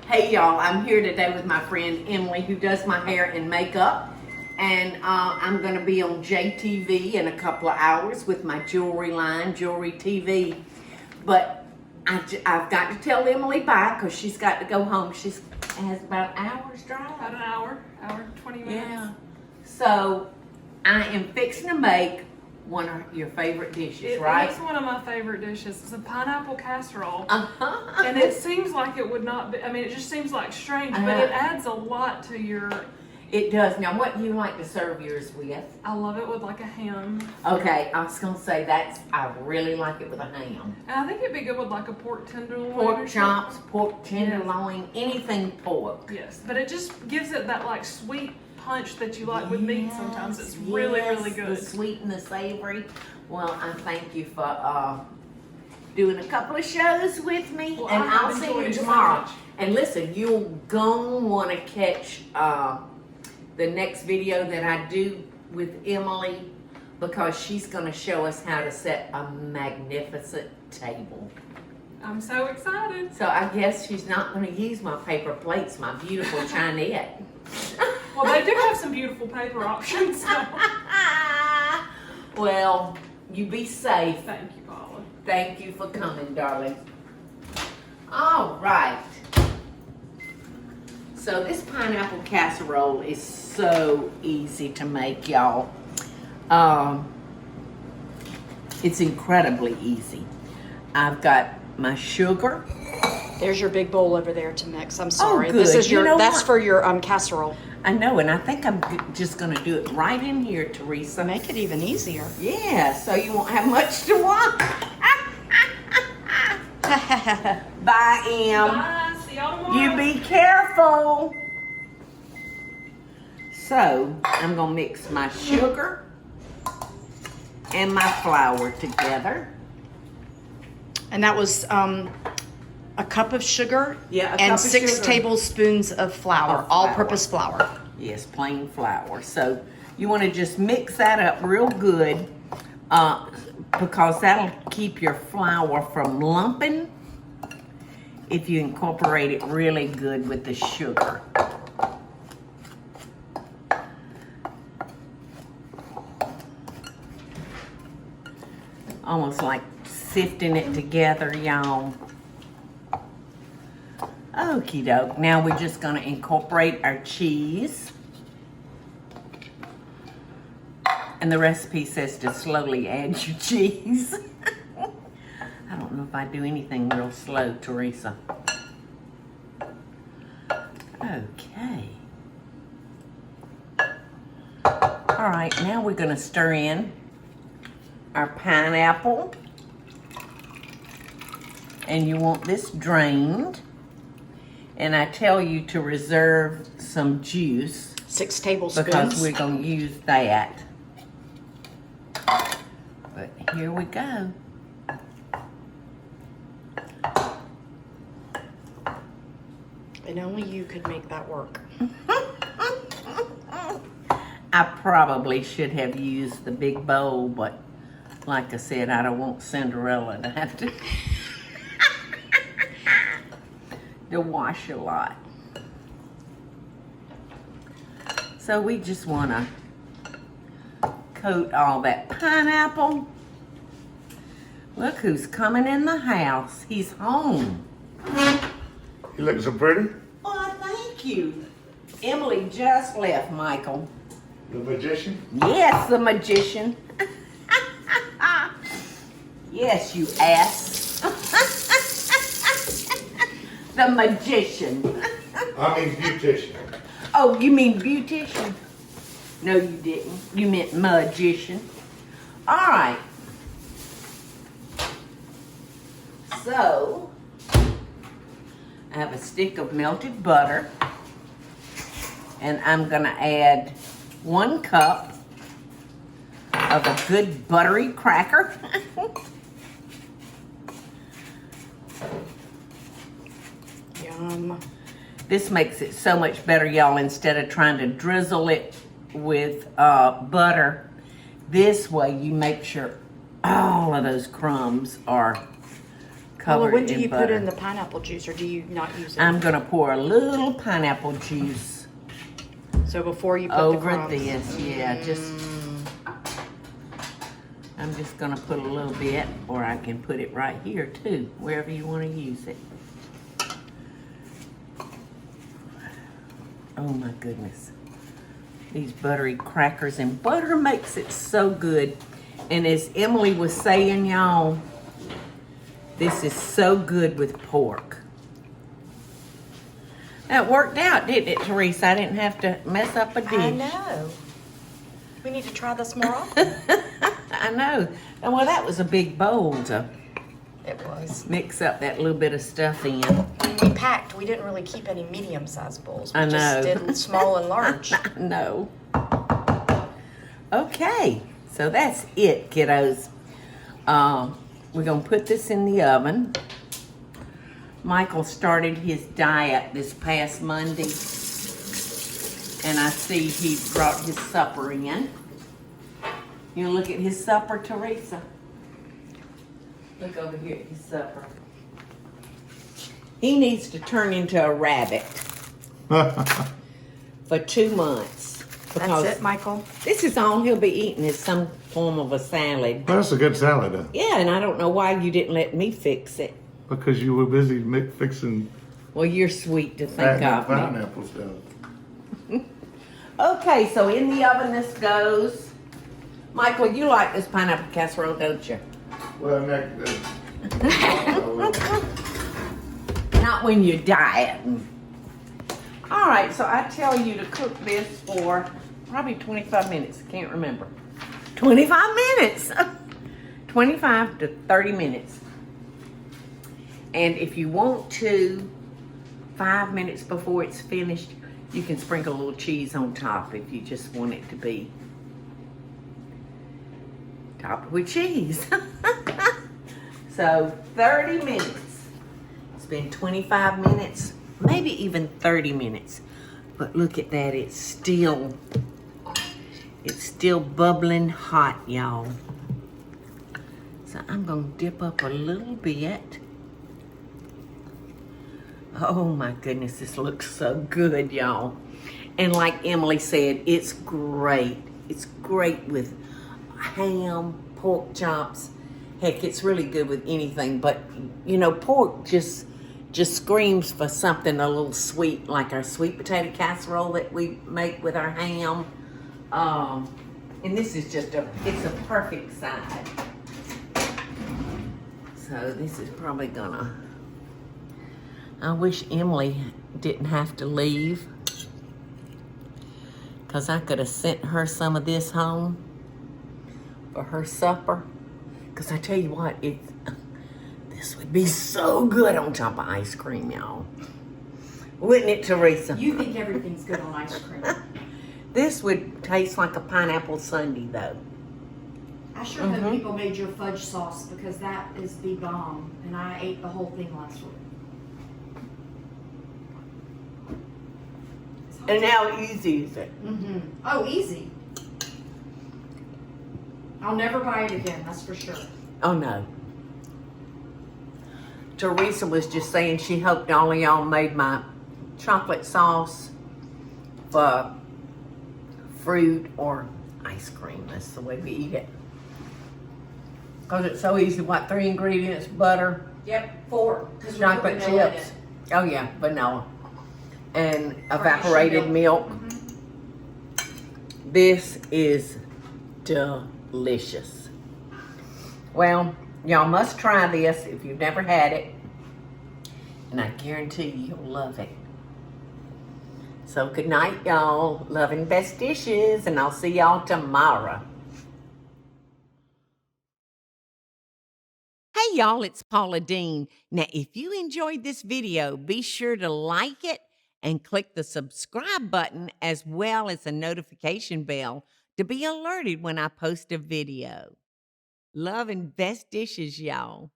Hey y'all, I'm here today with my friend Emily who does my hair and makeup, and I'm going to be on JTV in a couple of hours with my jewelry line, Jewelry TV. But I've got to tell Emily bye because she's got to go home. She has about an hour's drive. About an hour, 20 minutes. Yeah. So I am fixing to make one of your favorite dishes, right? It's one of my favorite dishes. It's a pineapple casserole. Uh-huh. And it seems like it would not be, I mean, it just seems like strange, but it adds a lot to your... It does. Now, what do you like to serve yours with? I love it with like a ham. Okay, I was going to say I really like it with a ham. And I think it'd be good with like a pork tenderloin. Pork chops, pork tenderloin, anything pork. Yes, but it just gives it that like sweet punch that you like with meat sometimes. It's really, really good. The sweet and the savory. Well, I thank you for doing a couple of shows with me, Well, and I'll I've see you enjoyed so tomorrow. much. And listen, you're going to want to catch the next video that I do with Emily, because she's going to show us how to set a magnificent table. I'm so excited. So I guess she's not going to use my paper plates, my beautiful Chinette. Well, they do have some beautiful paper options. So. Well, you be safe. Thank you, Paula. Thank you for coming, darling. All right. So this pineapple casserole is so easy to make, y'all. It's incredibly easy. I've got my sugar. There's your big bowl over there to mix. I'm sorry. good. This is You know that's what? for your casserole. I know, and I think I'm just going to do it right in here, Teresa. Make it even easier. Yeah, so you won't have much to watch. Bye, Em. Bye. See y'all tomorrow. You be careful. So, I'm going to mix my sugar and my flour together. And that was a cup of sugar Yeah, a and cup of 6 sugar. tablespoons of flour, Of flour. all-purpose flour. Yes, plain flour. So, you want to just mix that up real good because that'll keep your flour from lumping if you incorporate it really good with the sugar. Almost like sifting it together, y'all. Okie doke. Now we're just going to incorporate our cheese. And the recipe says to slowly add your cheese. I don't know if I do anything real slow, Teresa. Okay. All right, now we're going to stir in our pineapple. And you want this drained. And I tell you to reserve some juice 6 tablespoons. because we're going to use that. But here we go. And only you could make that work. I probably should have used the big bowl, but like I said, I don't want Cinderella to have to wash a lot. So we just want to coat all that pineapple. Look who's coming in the house. He's home. You looking so pretty? Oh, thank you. Emily just left, Michael. The magician? Yes, the magician. Yes, you ass. The magician. I mean beautician. Oh, you mean beautician? No, you didn't. You meant magician. All right. So, I have a stick of melted butter. And I'm going to add 1 cup of a good buttery cracker. Yum. This makes it so much better, y'all. Instead of trying to drizzle it with butter, this way you make sure all of those crumbs are cover Paula, when it do in you butter. put in the pineapple juice, or do you not use it? I'm gonna pour a little pineapple juice So before you put the over crumbs. this. Yeah, I'm just gonna put a little bit, or I can put it right here too, wherever you want to use it. Oh my goodness. These buttery crackers, and butter makes it so good. And as Emily was saying, y'all, this is so good with pork. That worked out, didn't it, Teresa? I didn't have to mess up a dish. I know. We need to try this more often. I know. And well, that was a big bowl to It was. mix up that little bit of stuff in. When we packed, we didn't really keep any medium-sized bowls. We I know. just did small and large. No. Okay, so that's it, kiddos. We're gonna put this in the oven. Michael started his diet this past Monday, and I see he brought his supper in. You look at his supper, Teresa? Look over here at his supper. He needs to turn into a rabbit for 2 months. That's it, Michael? This is all he'll be eating is some form of a salad. That's a good salad, though. Yeah, and I don't know why you didn't let me fix it. Because you were busy fixing Well, you're sweet to think of me. pineapple stuff. Okay, so in the oven this goes. Michael, you like this pineapple casserole, don't you? Well, Not when you're dieting. All right, so I tell you to cook this for probably 25 minutes. Can't remember. 25 minutes. 25 to 30 minutes. And if you want to, 5 minutes before it's finished, you can sprinkle a little cheese on top if you just want it to be topped with cheese. So 30 minutes. It's been 25 minutes, maybe even 30 minutes. But look at that, it's still bubbling hot, y'all. So I'm gonna dip up a little bit. Oh my goodness, this looks so good, y'all. And like Emily said, it's great. It's great with ham, pork chops. Heck, it's really good with anything, but you know, pork just screams for something a little sweet, like our sweet potato casserole that we make with our ham. And this is it's a perfect side. So this is probably gonna, I wish Emily didn't have to leave, because I could have sent her some of this home for her supper. Because I tell you what, this would be so good on top of ice cream, y'all. Wouldn't it, Teresa? You think everything's good on ice cream. This would taste like a pineapple sundae, though. I sure hope people made your fudge sauce, because that is the bomb, and I ate the whole thing last week. And how easy is it? Oh, easy. I'll never buy it again, that's for sure. Oh, no. Teresa was just saying she hoped all of y'all made my chocolate sauce for fruit or ice cream. That's the way we eat it. Because it's so easy. What, 3 ingredients? Butter, Yep, 4. 'cause we put chocolate vanilla in chips. it. Oh yeah, vanilla. And evaporated milk. This is delicious. Well, y'all must try this if you've never had it. And I guarantee you'll love it. So good night, y'all. Love and best dishes, and I'll see y'all tomorrow. Hey y'all, it's Paula Deen. Now, if you enjoyed this video, be sure to like it and click the subscribe button as well as the notification bell to be alerted when I post a video. Love and best dishes, y'all.